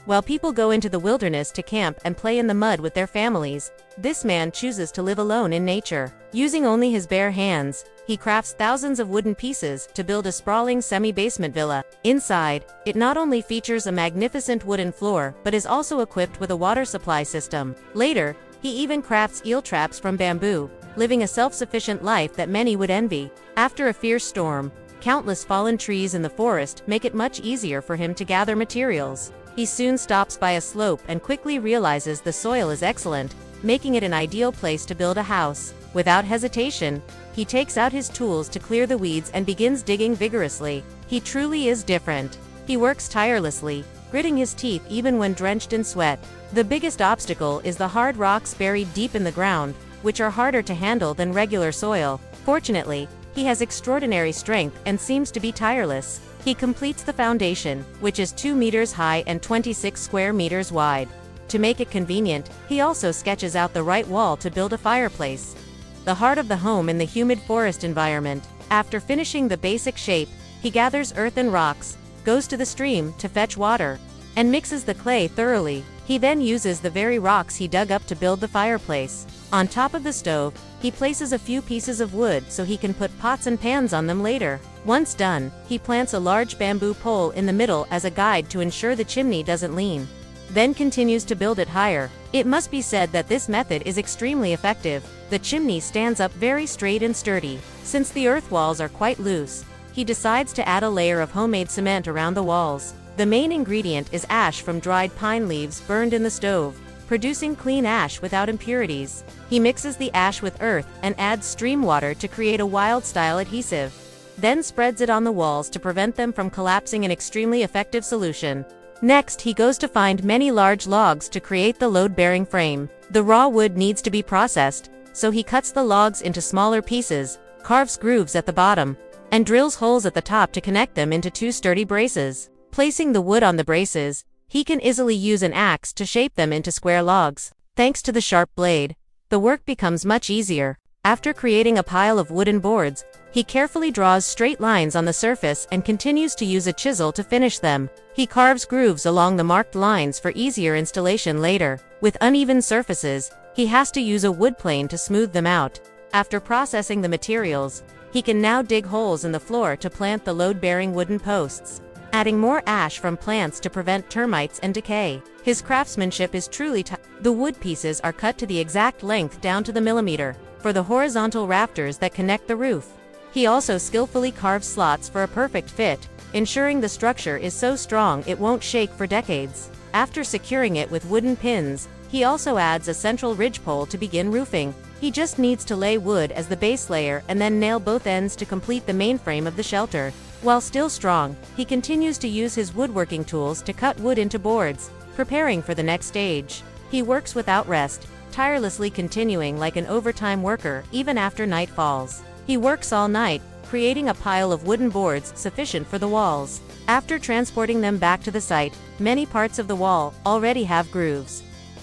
While people go into the wilderness to camp and play in the mud with their families, this man chooses to live alone in nature. Using only his bare hands, he crafts thousands of wooden pieces to build a sprawling semi-basement villa. Inside, it not only features a magnificent wooden floor but is also equipped with a water supply system. Later, he even crafts eel traps from bamboo, living a self-sufficient life that many would envy. After a fierce storm, countless fallen trees in the forest make it much easier for him to gather materials. He soon stops by a slope and quickly realizes the soil is excellent, making it an ideal place to build a house. Without hesitation, he takes out his tools to clear the weeds and begins digging vigorously. He truly is different. He works tirelessly, gritting his teeth even when drenched in sweat. The biggest obstacle is the hard rocks buried deep in the ground, which are harder to handle than regular soil. Fortunately, he has extraordinary strength and seems to be tireless. He completes the foundation, which is 2 meters high and 26 square meters wide. To make it convenient, he also sketches out the right wall to build a fireplace. The heart of the home in the humid forest environment. After finishing the basic shape, he gathers earth and rocks, goes to the stream to fetch water, and mixes the clay thoroughly. He then uses the very rocks he dug up to build the fireplace. On top of the stove, he places a few pieces of wood so he can put pots and pans on them later. Once done, he plants a large bamboo pole in the middle as a guide to ensure the chimney doesn't lean. Then continues to build it higher. It must be said that this method is extremely effective. The chimney stands up very straight and sturdy. Since the earth walls are quite loose, he decides to add a layer of homemade cement around the walls. The main ingredient is ash from dried pine leaves burned in the stove, producing clean ash without impurities. He mixes the ash with earth and adds stream water to create a wild-style adhesive. Then spreads it on the walls to prevent them from collapsing, an extremely effective solution. Next, he goes to find many large logs to create the load-bearing frame. The raw wood needs to be processed, so he cuts the logs into smaller pieces, carves grooves at the bottom, and drills holes at the top to connect them into 2 sturdy braces. Placing the wood on the braces, he can easily use an axe to shape them into square logs. Thanks to the sharp blade, the work becomes much easier. After creating a pile of wooden boards, he carefully draws straight lines on the surface and continues to use a chisel to finish them. He carves grooves along the marked lines for easier installation later. With uneven surfaces, he has to use a wood plane to smooth them out. After processing the materials, he can now dig holes in the floor to plant the load-bearing wooden posts, adding more ash from plants to prevent termites and decay. His craftsmanship is truly The wood pieces are cut to the exact length down to the millimeter for the horizontal rafters that connect the roof. He also skillfully carves slots for a perfect fit, ensuring the structure is so strong it won't shake for decades. After securing it with wooden pins, he also adds a central ridgepole to begin roofing. He just needs to lay wood as the base layer and then nail both ends to complete the main frame of the shelter. While still strong, he continues to use his woodworking tools to cut wood into boards, preparing for the next stage. He works without rest, tirelessly continuing like an overtime worker even after night falls. He works all night, creating a pile of wooden boards sufficient for the walls. After transporting them back to the site, many parts of the wall already have grooves,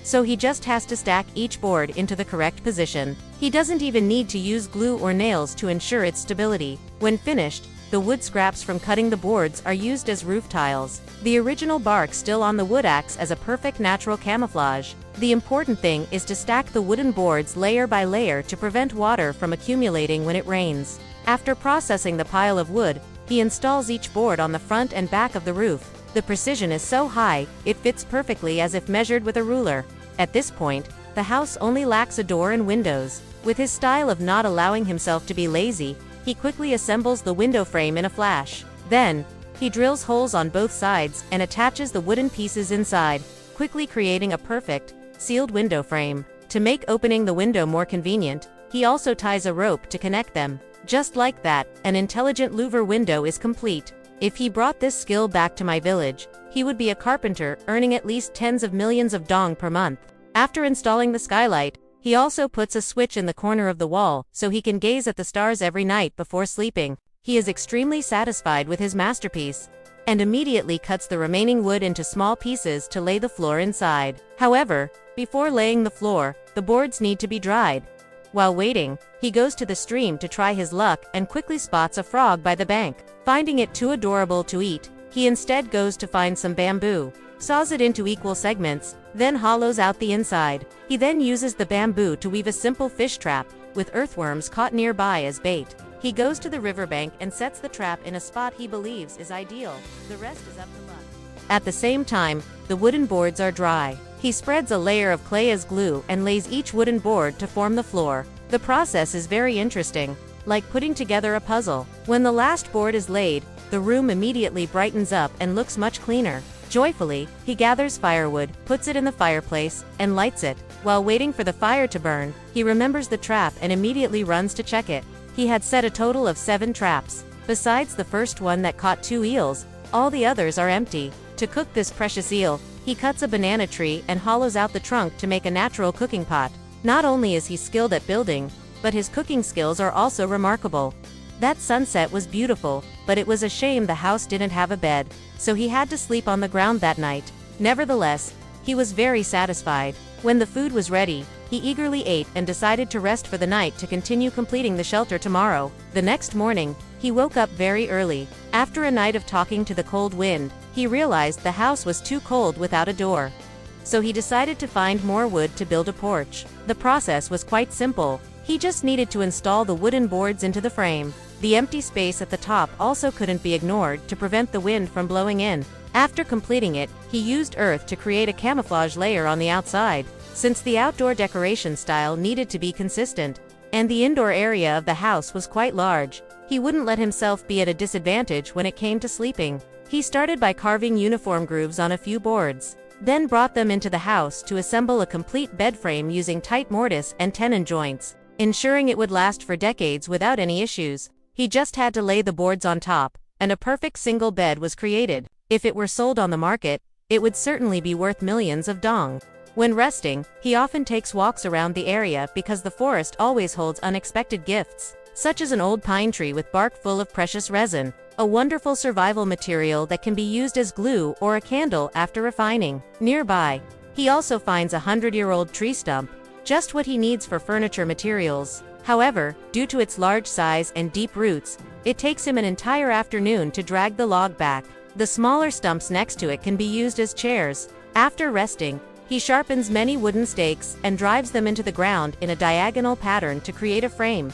so he just has to stack each board into the correct position. He doesn't even need to use glue or nails to ensure its stability. When finished, the wood scraps from cutting the boards are used as roof tiles. The original bark still on the wood acts as a perfect natural camouflage. The important thing is to stack the wooden boards layer by layer to prevent water from accumulating when it rains. After processing the pile of wood, he installs each board on the front and back of the roof. The precision is so high, it fits perfectly as if measured with a ruler. At this point, the house only lacks a door and windows. With his style of not allowing himself to be lazy, he quickly assembles the window frame in a flash. Then, he drills holes on both sides and attaches the wooden pieces inside, quickly creating a perfect, sealed window frame. To make opening the window more convenient, he also ties a rope to connect them. Just like that, an intelligent louver window is complete. If he brought this skill back to my village, he would be a carpenter earning at least tens of millions of dong per month. After installing the skylight, he also puts a switch in the corner of the wall so he can gaze at the stars every night before sleeping. He is extremely satisfied with his masterpiece and immediately cuts the remaining wood into small pieces to lay the floor inside. However, before laying the floor, the boards need to be dried. While waiting, he goes to the stream to try his luck and quickly spots a frog by the bank. Finding it too adorable to eat, he instead goes to find some bamboo. saws it into equal segments, then hollows out the inside. He then uses the bamboo to weave a simple fish trap, with earthworms caught nearby as bait. He goes to the riverbank and sets the trap in a spot he believes is ideal. The rest is up to luck. At the same time, the wooden boards are dry. He spreads a layer of clay as glue and lays each wooden board to form the floor. The process is very interesting, like putting together a puzzle. When the last board is laid, the room immediately brightens up and looks much cleaner. Joyfully, he gathers firewood, puts it in the fireplace, and lights it. While waiting for the fire to burn, he remembers the trap and immediately runs to check it. He had set a total of 7 traps. Besides the first one that caught 2 eels, all the others are empty. To cook this precious eel, he cuts a banana tree and hollows out the trunk to make a natural cooking pot. Not only is he skilled at building, but his cooking skills are also remarkable. That sunset was beautiful, but it was a shame the house didn't have a bed, so he had to sleep on the ground that night. Nevertheless, he was very satisfied. When the food was ready, he eagerly ate and decided to rest for the night to continue completing the shelter tomorrow. The next morning, he woke up very early. After a night of talking to the cold wind, he realized the house was too cold without a door. So he decided to find more wood to build a porch. The process was quite simple. He just needed to install the wooden boards into the frame. The empty space at the top also couldn't be ignored to prevent the wind from blowing in. After completing it, he used earth to create a camouflage layer on the outside, since the outdoor decoration style needed to be consistent, and the indoor area of the house was quite large. He wouldn't let himself be at a disadvantage when it came to sleeping. He started by carving uniform grooves on a few boards, then brought them into the house to assemble a complete bed frame using tight mortise and tenon joints, ensuring it would last for decades without any issues. He just had to lay the boards on top, and a perfect single bed was created. If it were sold on the market, it would certainly be worth millions of dong. When resting, he often takes walks around the area because the forest always holds unexpected gifts, such as an old pine tree with bark full of precious resin, a wonderful survival material that can be used as glue or a candle after refining. Nearby, he also finds a 100-year-old tree stump, just what he needs for furniture materials. However, due to its large size and deep roots, it takes him an entire afternoon to drag the log back. The smaller stumps next to it can be used as chairs. After resting, he sharpens many wooden stakes and drives them into the ground in a diagonal pattern to create a frame,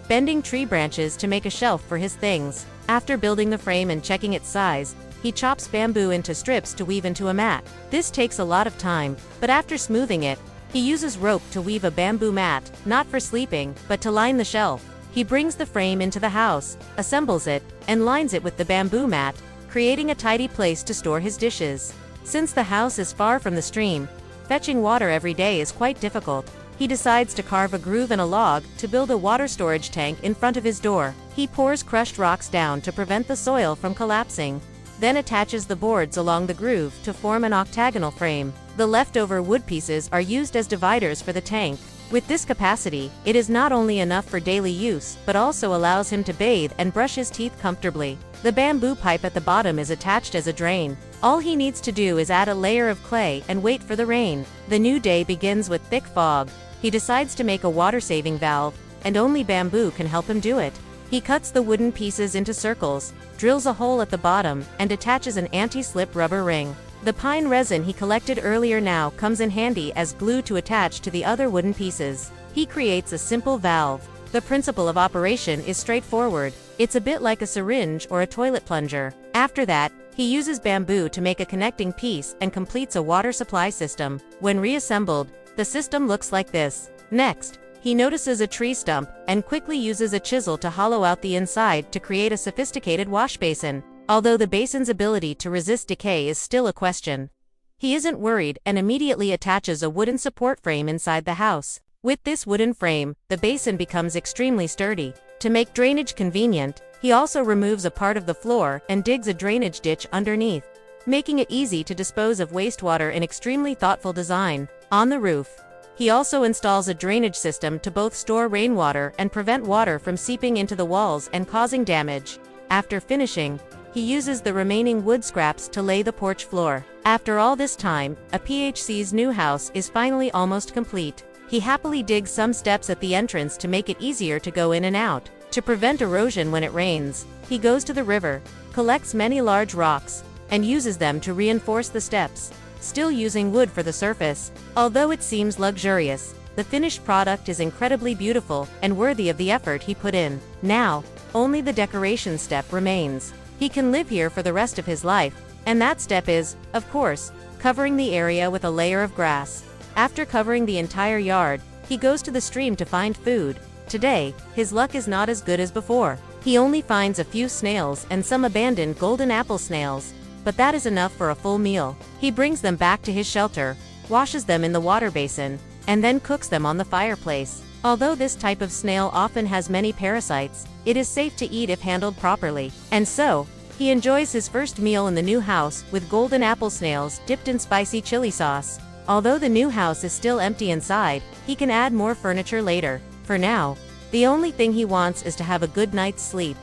bending tree branches to make a shelf for his things. After building the frame and checking its size, he chops bamboo into strips to weave into a mat. This takes a lot of time, but after smoothing it, he uses rope to weave a bamboo mat, not for sleeping, but to line the shelf. He brings the frame into the house, assembles it, and lines it with the bamboo mat, creating a tidy place to store his dishes. Since the house is far from the stream, fetching water every day is quite difficult. He decides to carve a groove in a log to build a water storage tank in front of his door. He pours crushed rocks down to prevent the soil from collapsing, then attaches the boards along the groove to form an octagonal frame. The leftover wood pieces are used as dividers for the tank. With this capacity, it is not only enough for daily use, but also allows him to bathe and brush his teeth comfortably. The bamboo pipe at the bottom is attached as a drain. All he needs to do is add a layer of clay and wait for the rain. The new day begins with thick fog. He decides to make a water-saving valve, and only bamboo can help him do it. He cuts the wooden pieces into circles, drills a hole at the bottom, and attaches an anti-slip rubber ring. The pine resin he collected earlier now comes in handy as glue to attach to the other wooden pieces. He creates a simple valve. The principle of operation is straightforward. It's a bit like a syringe or a toilet plunger. After that, he uses bamboo to make a connecting piece and completes a water supply system. When reassembled, the system looks like this. Next, he notices a tree stump and quickly uses a chisel to hollow out the inside to create a sophisticated washbasin, although the basin's ability to resist decay is still a question. He isn't worried and immediately attaches a wooden support frame inside the house. With this wooden frame, the basin becomes extremely sturdy. To make drainage convenient, he also removes a part of the floor and digs a drainage ditch underneath, making it easy to dispose of wastewater in extremely thoughtful design. On the roof, he also installs a drainage system to both store rainwater and prevent water from seeping into the walls and causing damage. After finishing, he uses the remaining wood scraps to lay the porch floor. After all this time, A Phuc's new house is finally almost complete. He happily digs some steps at the entrance to make it easier to go in and out. To prevent erosion when it rains, he goes to the river, collects many large rocks, and uses them to reinforce the steps, still using wood for the surface. Although it seems luxurious, the finished product is incredibly beautiful and worthy of the effort he put in. Now, only the decoration step remains. He can live here for the rest of his life, and that step is, of course, covering the area with a layer of grass. After covering the entire yard, he goes to the stream to find food. Today, his luck is not as good as before. He only finds a few snails and some abandoned golden apple snails, but that is enough for a full meal. He brings them back to his shelter, washes them in the water basin, and then cooks them on the fireplace. Although this type of snail often has many parasites, it is safe to eat if handled properly. And so, he enjoys his first meal in the new house with golden apple snails dipped in spicy chili sauce. Although the new house is still empty inside, he can add more furniture later. For now, the only thing he wants is to have a good night's sleep.